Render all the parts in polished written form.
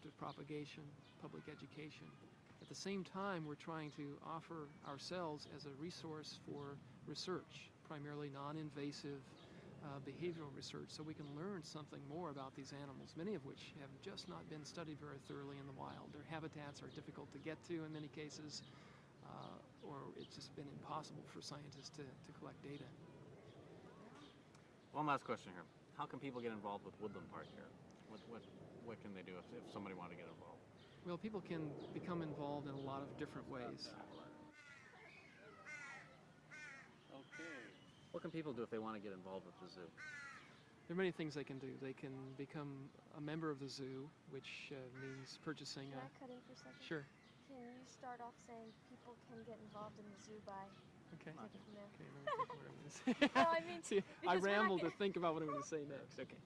adaptive propagation, public education. At the same time, we're trying to offer ourselves as a resource for research, primarily non-invasive behavioral research, so we can learn something more about these animals, many of which have just not been studied very thoroughly in the wild. Their habitats are difficult to get to in many cases, or it's just been impossible for scientists to collect data. One last question here. How can people get involved with Woodland Park here? What can they do if somebody wanted to get involved? Well, people can become involved in a lot of different ways. Okay. What can people do if they want to get involved with the zoo? There are many things they can do. They can become a member of the zoo, which means purchasing Can I cut in for a second? Sure. Can you start off saying people can get involved in the zoo by Okay. take it from there? Okay, let me think what I'm going to say. No, I mean, See, I because we're not rambled to gonna- think about what I'm going to say next. Okay.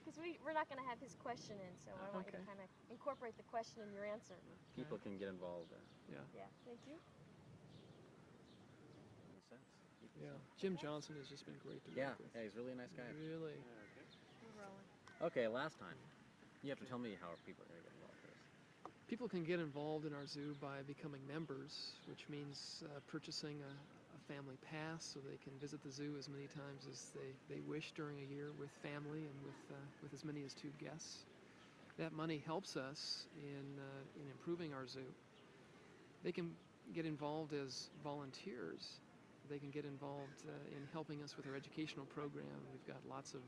Because we're not going to have his question in, so I want you Okay. to kind of incorporate the question in your answer. People can get involved. Yeah. Yeah, thank you. Makes sense. Yeah. Jim Johnson has just been great to Yeah, work with. yeah, he's really a nice guy. Really. We're rolling. Okay, last time. You have to tell me how people are going to get involved with this. People can get involved in our zoo by becoming members, which means purchasing a family pass so they can visit the zoo as many times as they wish during a year with family and with as many as 2 guests. That money helps us in improving our zoo. They can get involved as volunteers. They can get involved in helping us with our educational program. We've got lots of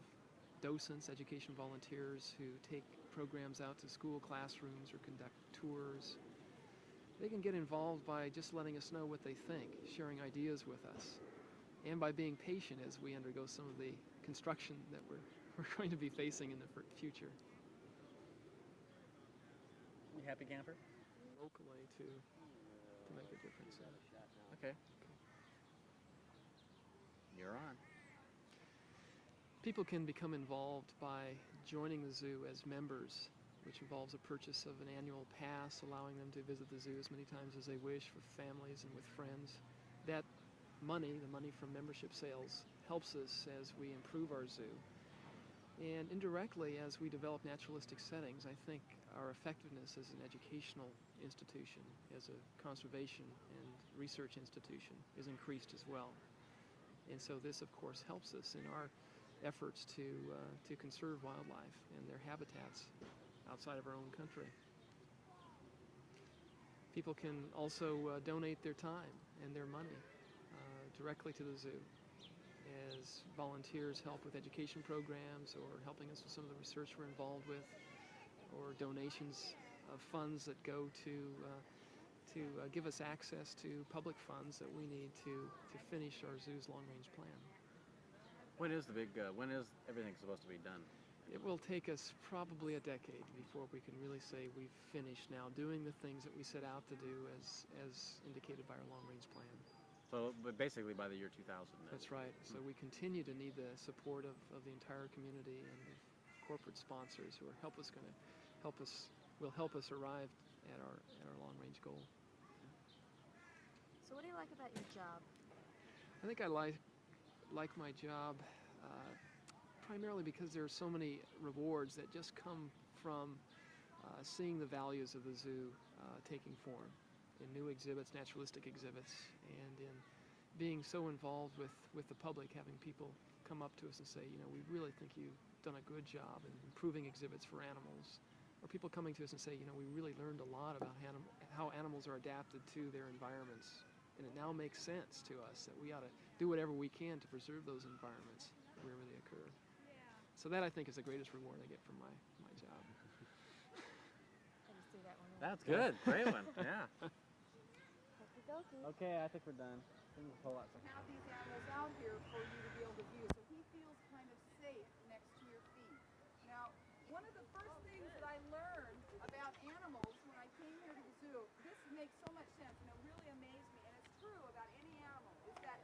docents, education volunteers who take programs out to school classrooms or conduct tours. They can get involved by just letting us know what they think, sharing ideas with us, and by being patient as we undergo some of the construction that we're going to be facing in the future. You happy, camper? Locally to make a difference. Okay. You're on. People can become involved by joining the zoo as members, which involves a purchase of an annual pass, allowing them to visit the zoo as many times as they wish with families and with friends. That money, the money from membership sales, helps us as we improve our zoo. And indirectly, as we develop naturalistic settings, I think our effectiveness as an educational institution, as a conservation and research institution, is increased as well. And so this, of course, helps us in our efforts to conserve wildlife and their habitats outside of our own country. People can also donate their time and their money directly to the zoo as volunteers help with education programs or helping us with some of the research we're involved with, or donations of funds that go to give us access to public funds that we need to finish our zoo's long-range plan. When is everything supposed to be done? It will take us probably a decade before we can really say we've finished now doing the things that we set out to do as indicated by our long-range plan. So, but basically by the year 2000. That's right. So we continue to need the support of the entire community and of corporate sponsors who are will help us arrive at our long-range goal. So what do you like about your job? I think I like my job primarily because there are so many rewards that just come from seeing the values of the zoo taking form in new exhibits, naturalistic exhibits, and in being so involved with the public, having people come up to us and say, you know, we really think you've done a good job in improving exhibits for animals. Or people coming to us and say, you know, we really learned a lot about how animals are adapted to their environments. And it now makes sense to us that we ought to do whatever we can to preserve those environments wherever they occur. So that, I think, is the greatest reward I get from my job. I just threw that one in. That's good. Great one. Yeah. Okey dokey. Okay, I think we're done. Things will pull out some. Have these animals out here for you to be able to view, so he feels kind of safe next to your feet. Now, one of the first things that I learned about animals when I came here to the zoo, this makes so much sense and it really amazed me, and it's true about any animal, is that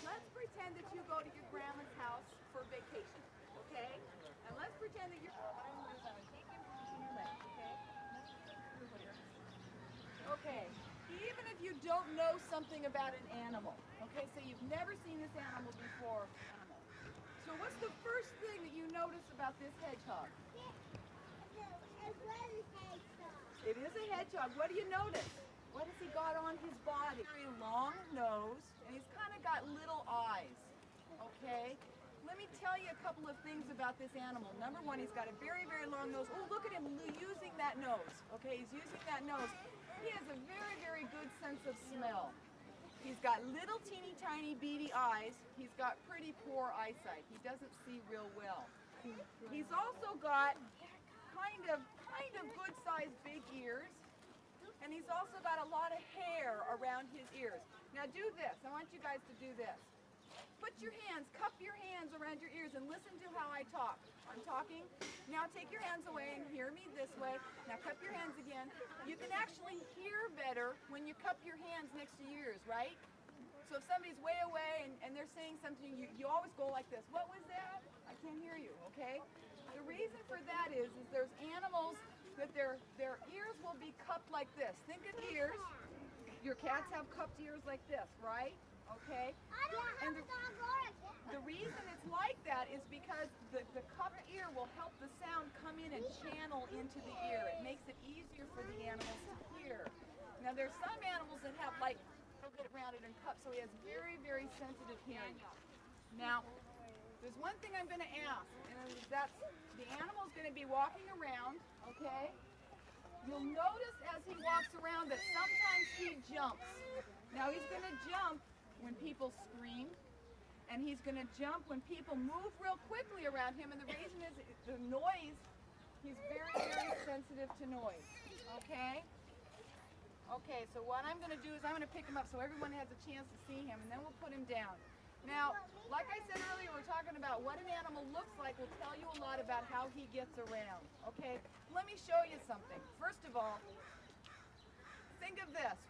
let's pretend that you go to your grandma's house for vacation, okay? And let's pretend that you're, what I'm going to do is I'm going to take him between your legs, okay? Okay, even if you don't know something about an animal, okay, so you've never seen this animal before, so what's the first thing that you notice about this hedgehog? As well as hedgehog, what do you notice? What has he got on his body? Very long nose, and he's kind of got little eyes, okay? Let me tell you a couple of things about this animal. Number one, he's got a very, very long nose. Oh, look at him using that nose, okay? He's using that nose. He has a very, very good sense of smell. He's got little teeny tiny beady eyes. He's got pretty poor eyesight. He doesn't see real well. He's also got kind of good sized big ears. And he's also got a lot of hair around his ears. Now do this. I want you guys to do this. Put your hands, cup your hands around your ears and listen to how I talk. I'm talking. Now take your hands away and hear me this way. Now cup your hands again. You can actually hear better when you cup your hands next to your ears, right? So if somebody's way away and they're saying something, you always go like this. What was that? I can't hear you, okay? The reason for that is there's animals that their ears will be cupped like this. Think of ears. Your cats have cupped ears like this, right? Okay? And the reason it's like that is because the cupped ear will help the sound come in and channel into the ear. It makes it easier for the animals to hear. Now there's some animals that have like a little bit rounded and cupped, so he has very, very sensitive hearing. Now, there's one thing I'm going to ask, and that's the animal's going to be walking around, okay? You'll notice as he walks around that sometimes he jumps. Now he's going to jump when people scream, and he's going to jump when people move real quickly around him, and the reason is the noise. He's very, very sensitive to noise, okay? Okay, so what I'm going to do is I'm going to pick him up so everyone has a chance to see him, and then we'll put him down. Now, like I said earlier, we're talking about what an animal looks like will tell you a lot about how he gets around, okay? Let me show you something. First of all, think of this.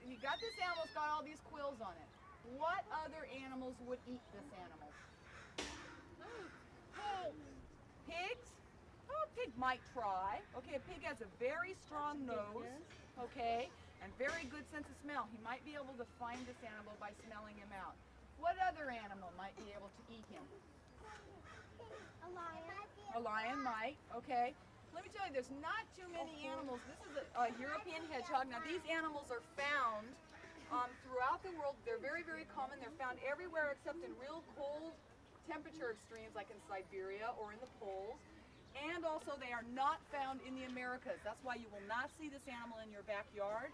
You got this animal's got all these quills on it. What other animals would eat this animal? Pigs? Oh, a pig might try. Okay, a pig has a very strong nose, okay, and very good sense of smell. He might be able to find this animal by smelling him out. What other animal might be able to eat him? A lion. A lion might, okay. Let me tell you, there's not too many animals. This is a European hedgehog. Now, these animals are found throughout the world. They're very, very common. They're found everywhere except in real cold temperature extremes like in Siberia or in the poles. And also, they are not found in the Americas. That's why you will not see this animal in your backyard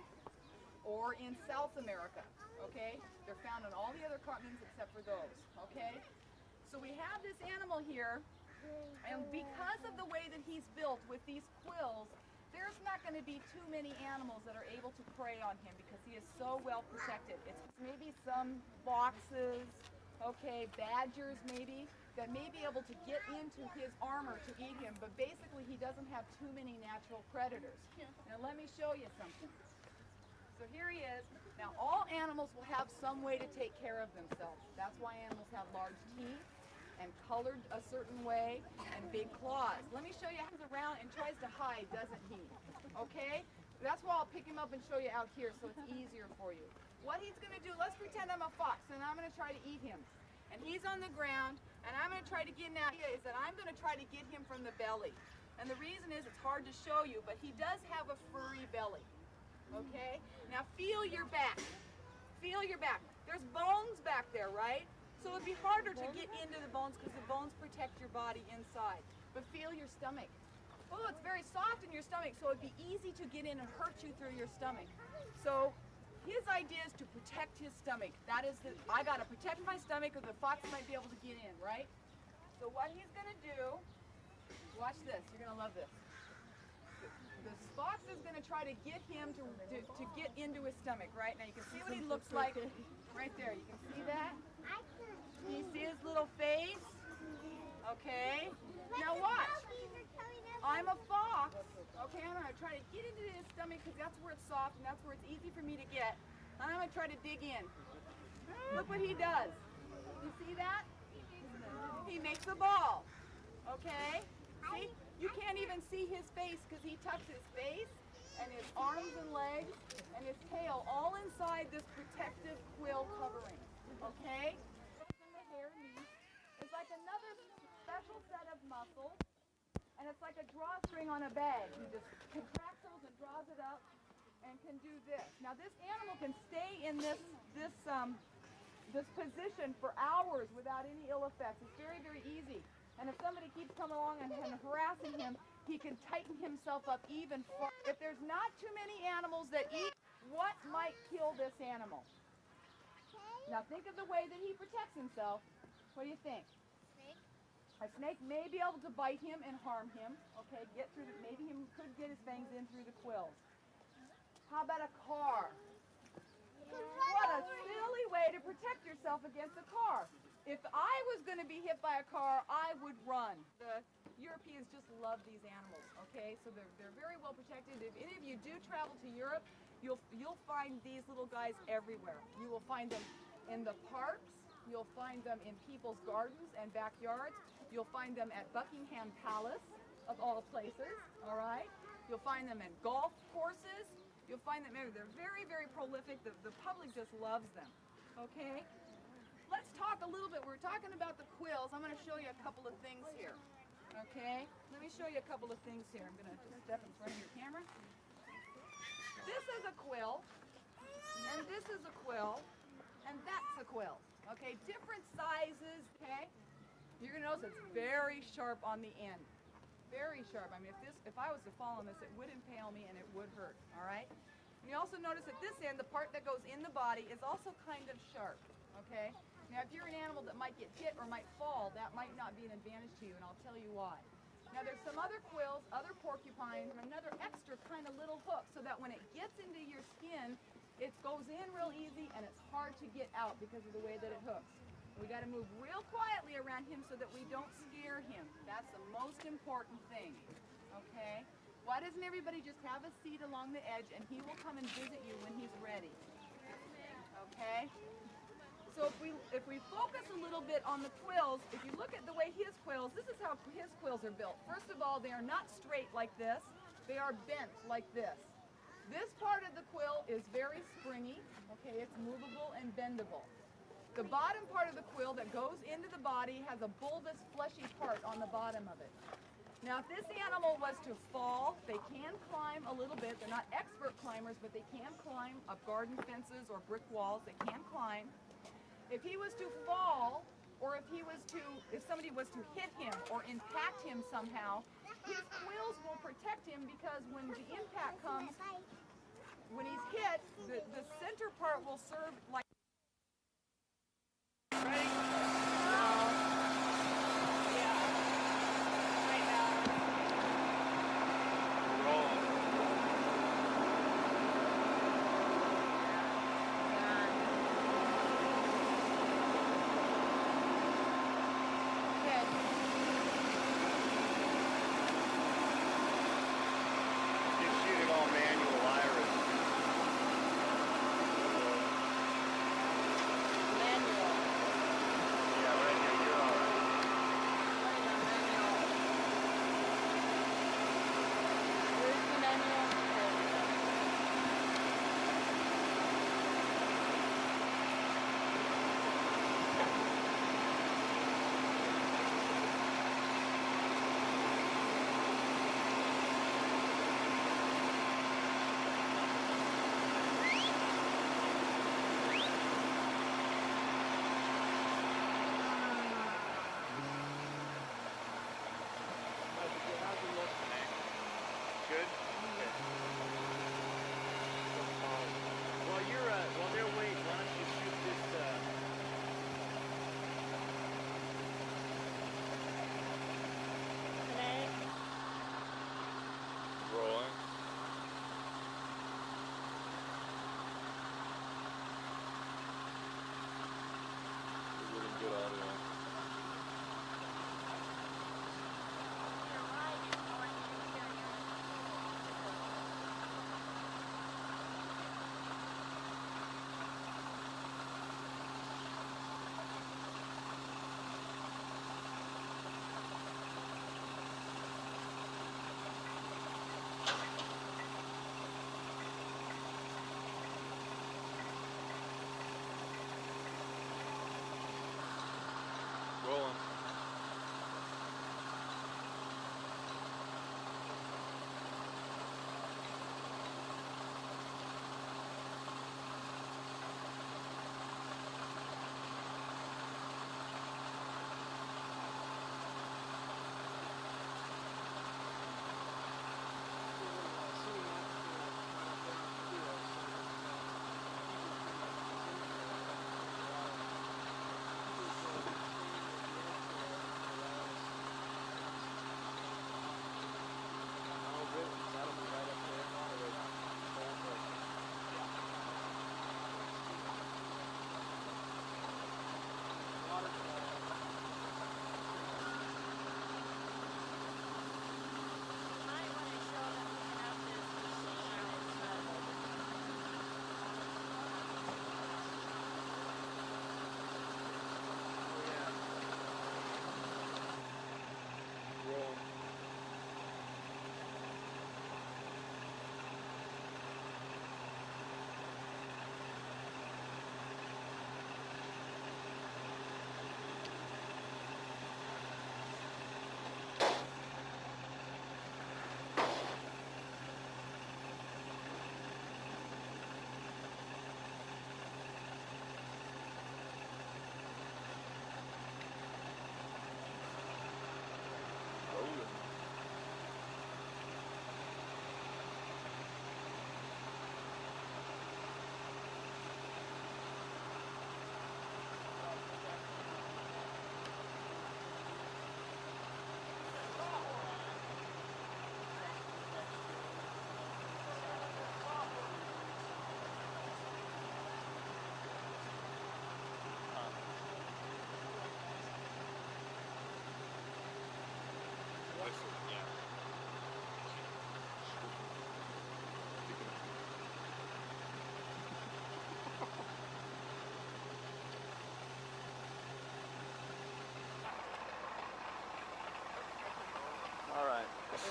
or in South America, okay? They're found on all the other continents except for those, okay? So we have this animal here, and because of the way that he's built with these quills, there's not going to be too many animals that are able to prey on him because he is so well protected. It's maybe some foxes, okay, badgers maybe, that may be able to get into his armor to eat him, but basically he doesn't have too many natural predators. Now let me show you something. So here he is. Now all animals will have some way to take care of themselves. That's why animals have large teeth and colored a certain way and big claws. Let me show you how he's around and tries to hide, doesn't he? Okay? That's why I'll pick him up and show you out here so it's easier for you. What he's going to do, let's pretend I'm a fox and I'm going to try to eat him. And he's on the ground and I'm going to try to get him out. Is that I'm going to try to get him from the belly. And the reason is it's hard to show you, but he does have a furry belly. Okay? Now feel your back. Feel your back. There's bones back there, right? So it'd be harder to get into the bones because the bones protect your body inside. But feel your stomach. Oh, it's very soft in your stomach, so it'd be easy to get in and hurt you through your stomach. So his idea is to protect his stomach. That is, I gotta protect my stomach or the fox might be able to get in, right? So what he's gonna do, watch this, you're gonna love this. The fox is gonna try to get him to get into his stomach, right? Now you can see what he looks like right there. You can see that? Can you see his little face? Okay. Now watch. I'm a fox. Okay, I'm going to try to get into his stomach because that's where it's soft and that's where it's easy for me to get. And I'm going to try to dig in. Look what he does. You see that? He makes a ball. Okay? See? You can't even see his face because he tucks his face and his arms and legs and his tail all inside this protective quill covering. Okay? The hair meat is like another special set of muscles, and it's like a drawstring on a bag. You just contract those and draw draws it up and can do this. Now this animal can stay in this position for hours without any ill effects. It's very, very easy. And if somebody keeps coming along and harassing him, he can tighten himself up even farther. If there's not too many animals that eat, what might kill this animal? Now think of the way that he protects himself. What do you think? Snake. A snake may be able to bite him and harm him. Okay, maybe he could get his fangs in through the quills. How about a car? What a silly way to protect yourself against a car. If I was going to be hit by a car, I would run. The Europeans just love these animals, okay? So they're very well protected. If any of you do travel to Europe, you'll find these little guys everywhere. You will find them in the parks. You'll find them in people's gardens and backyards. You'll find them at Buckingham Palace, of all places, all right? You'll find them in golf courses. You'll find them everywhere. They're very, very prolific. The public just loves them, okay? Let's talk a little bit. We're talking about the quills. I'm going to show you a couple of things here, okay? Let me show you a couple of things here. I'm going to just step in front of your camera. This is a quill, and this is a quill, and that's a quill, okay? Different sizes, okay? You're going to notice it's very sharp on the end. Very sharp. I mean, if I was to fall on this, it would impale me and it would hurt, all right? And you also notice at this end, the part that goes in the body is also kind of sharp, okay? Now, if you're an animal that might get hit or might fall, that might not be an advantage to you, and I'll tell you why. Now, there's some other quills, other porcupines, and another extra kind of little hook so that when it gets into your skin, it goes in real easy and it's hard to get out because of the way that it hooks. We got to move real quietly around him so that we don't scare him. That's the most important thing, okay? Why doesn't everybody just have a seat along the edge and he will come and visit you when he's ready, okay? So if we focus a little bit on the quills, if you look at the way his quills, this is how his quills are built. First of all, they are not straight like this. They are bent like this. This part of the quill is very springy, okay? It's movable and bendable. The bottom part of the quill that goes into the body has a bulbous, fleshy part on the bottom of it. Now, if this animal was to fall, they can climb a little bit. They're not expert climbers, but they can climb up garden fences or brick walls. They can climb. If he was to fall, or if somebody was to hit him or impact him somehow, his quills will protect him because when the impact comes, when he's hit, the center part will serve like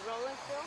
rolling still?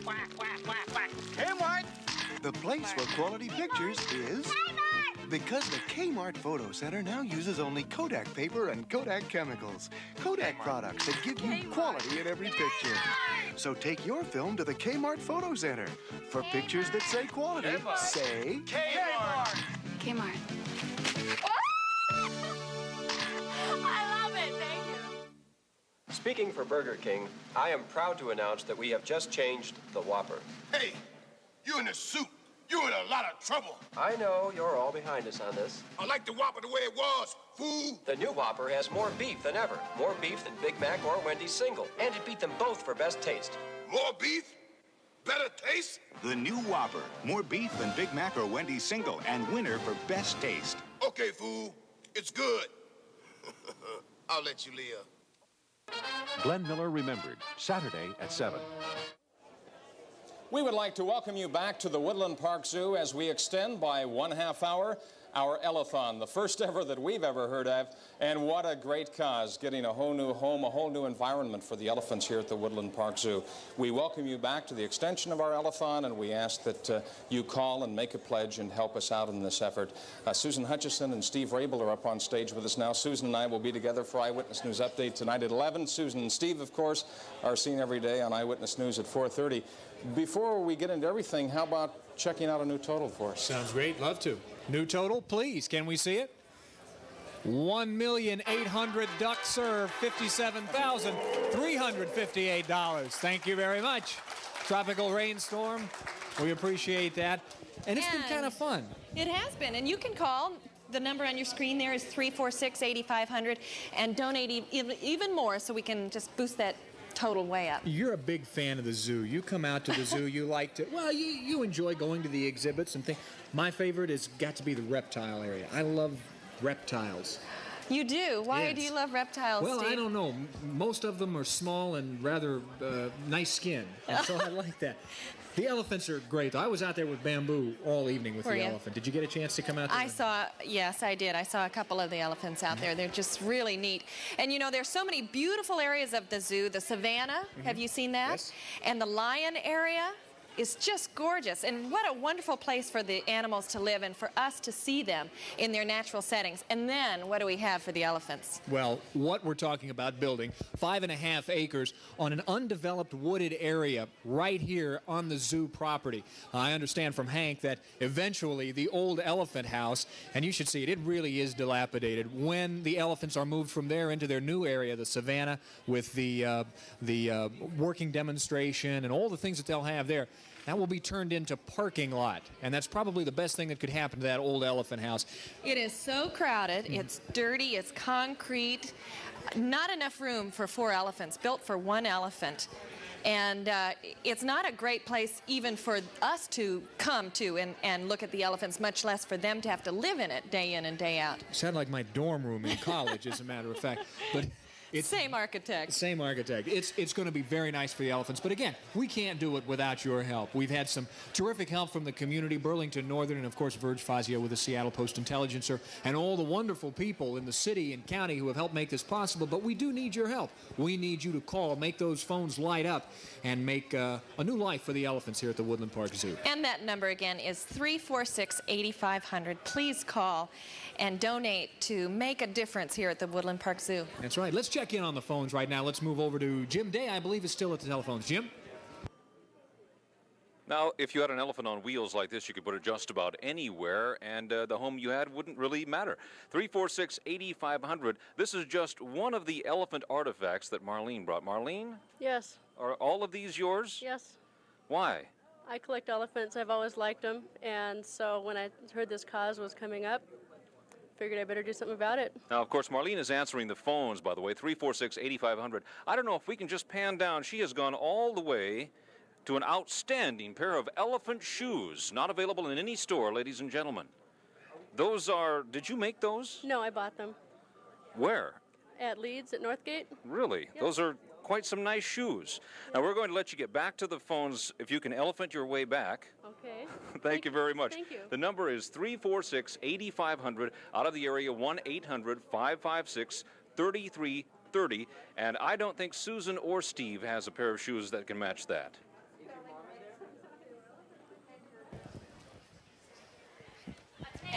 Quack, quack, quack, quack. Kmart! The place where quality pictures is... Kmart! Because the Kmart Photo Center now uses only Kodak paper and Kodak chemicals. Kodak products that give you quality in every picture. So take your film to the Kmart Photo Center. For pictures that say quality, say... Kmart! Kmart. I love it. Thank you. Speaking for Burger King, I am proud to announce that we have just changed the Whopper. Hey, you in the suit. You're in a lot of trouble. I know you're all behind us on this. I like the Whopper the way it was, fool. The new Whopper has more beef than ever. More beef than Big Mac or Wendy's single. And it beat them both for best taste. More beef? Better taste? The new Whopper. More beef than Big Mac or Wendy's single and winner for best taste. Okay, fool. It's good. I'll let you live. Glenn Miller Remembered, Saturday at 7. We would like to welcome you back to the Woodland Park Zoo as we extend by 1/2 hour our Elephon, the first ever that we've ever heard of. And what a great cause, getting a whole new home, a whole new environment for the elephants here at the Woodland Park Zoo. We welcome you back to the extension of our Elephon, and we ask that you call and make a pledge and help us out in this effort. Susan Hutchison and Steve Rabel are up on stage with us now. Susan and I will be together for Eyewitness News Update tonight at 11. Susan and Steve, of course, are seen every day on Eyewitness News at 4:30. Before we get into everything, how about checking out a new total for us? Sounds great. Love to. New total, please. Can we see it? 1,800,000 duck served, $57,358. Thank you very much. Tropical rainstorm. We appreciate that. And it's been kind of fun. It has been. And you can call. The number on your screen there is 346-8500 and donate even more so we can just boost that total way up. You're a big fan of the zoo. You come out to the zoo. You like to, well, you enjoy going to the exhibits and things. My favorite has got to be the reptile area. I love reptiles. You do? Why Yes. do you love reptiles, Well, Steve? I don't know. Most of them are small and rather nice skin. And so I like that. The elephants are great. I was out there with Bamboo all evening with Were the you? elephant. Did you get a chance to come out there? Yes, I did. I saw a couple of the elephants out there. They're just really neat. And you know, there's so many beautiful areas of the zoo. The savannah, have you seen that? Yes. And the lion area is just gorgeous. And what a wonderful place for the animals to live and for us to see them in their natural settings. And then what do we have for the elephants? Well, what we're talking about building, 5.5 acres on an undeveloped wooded area right here on the zoo property. I understand from Hank that eventually the old elephant house, and you should see it, it really is dilapidated. When the elephants are moved from there into their new area, the savannah, with the working demonstration and all the things that they'll have there, that will be turned into parking lot. And that's probably the best thing that could happen to that old elephant house. It is so crowded. It's dirty. It's concrete. Not enough room for 4 elephants, built for 1 elephant. And it's not a great place even for us to come to and look at the elephants, much less for them to have to live in it day in and day out. Sounded like my dorm room in college, as a matter of fact. But it's same architect. Same architect. It's going to be very nice for the elephants. But again, we can't do it without your help. We've had some terrific help from the community, Burlington Northern, and of course Verge Fazio with the Seattle Post-Intelligencer, and all the wonderful people in the city and county who have helped make this possible. But we do need your help. We need you to call, make those phones light up, and make a new life for the elephants here at the Woodland Park Zoo. And that number again is 346-8500. Please call and donate to make a difference here at the Woodland Park Zoo. That's right. Let's check in on the phones right now. Let's move over to Jim Day, I believe, is still at the telephones. Jim? Now, if you had an elephant on wheels like this, you could put it just about anywhere, and the home you had wouldn't really matter. 346-8500. This is just one of the elephant artifacts that Marlene brought. Marlene? Yes. Are all of these yours? Yes. Why? I collect elephants. I've always liked them, and so when I heard this cause was coming up, figured I better do something about it. Now, of course, Marlene is answering the phones, by the way, 346-8500. I don't know if we can just pan down. She has gone all the way to an outstanding pair of elephant shoes, not available in any store, ladies and gentlemen. Those are, did you make those? No, I bought them. Where? At Leeds, at Northgate. Really? Yep. Those are quite some nice shoes. Now, we're going to let you get back to the phones if you can elephant your way back. Okay. Thank you very much. Thank you. The number is 346-8500, out of the area 1-800-556-3330. And I don't think Susan or Steve has a pair of shoes that can match that.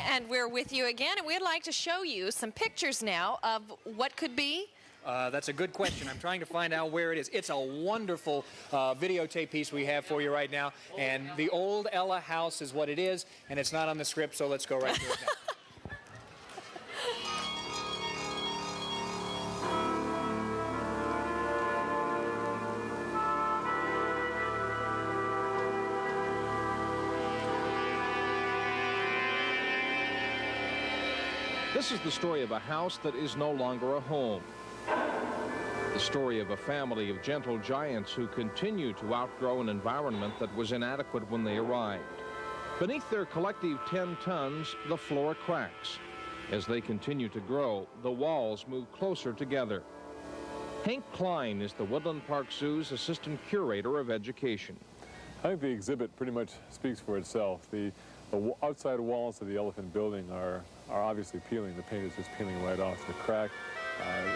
And we're with you again, and we'd like to show you some pictures now of what could be. That's a good question. I'm trying to find out where it is. It's a wonderful videotape piece we have for you right now, and the old Ella house is what it is, and it's not on the script, so let's go right to it now. This is the story of a house that is no longer a home. The story of a family of gentle giants who continue to outgrow an environment that was inadequate when they arrived. Beneath their collective 10 tons, the floor cracks. As they continue to grow, the walls move closer together. Hank Klein is the Woodland Park Zoo's assistant curator of education. I think the exhibit pretty much speaks for itself. The outside walls of the elephant building are obviously peeling. The paint is just peeling right off the crack.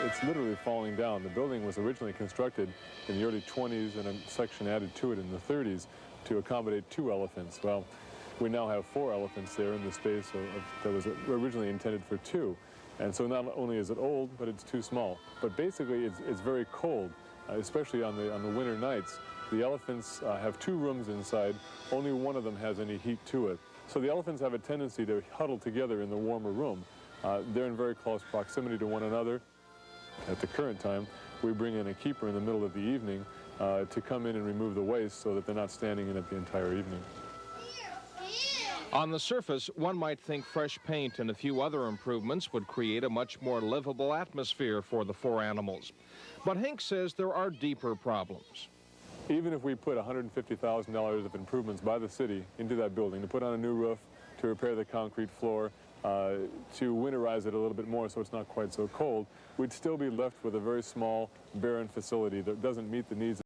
It's literally falling down. The building was originally constructed in the early 20s and a section added to it in the 30s to accommodate 2 elephants. Well, we now have 4 elephants there in the space that was originally intended for 2. And so not only is it old, but it's too small. But basically, it's very cold, especially on the winter nights. The elephants have 2 rooms inside. Only one of them has any heat to it. So the elephants have a tendency to huddle together in the warmer room. They're in very close proximity to one another. At the current time, we bring in a keeper in the middle of the evening to come in and remove the waste so that they're not standing in it the entire evening. On the surface, one might think fresh paint and a few other improvements would create a much more livable atmosphere for the 4 animals. But Hank says there are deeper problems. Even if we put $150,000 of improvements by the city into that building, to put on a new roof, to repair the concrete floor, to winterize it a little bit more so it's not quite so cold, we'd still be left with a very small, barren facility that doesn't meet the needs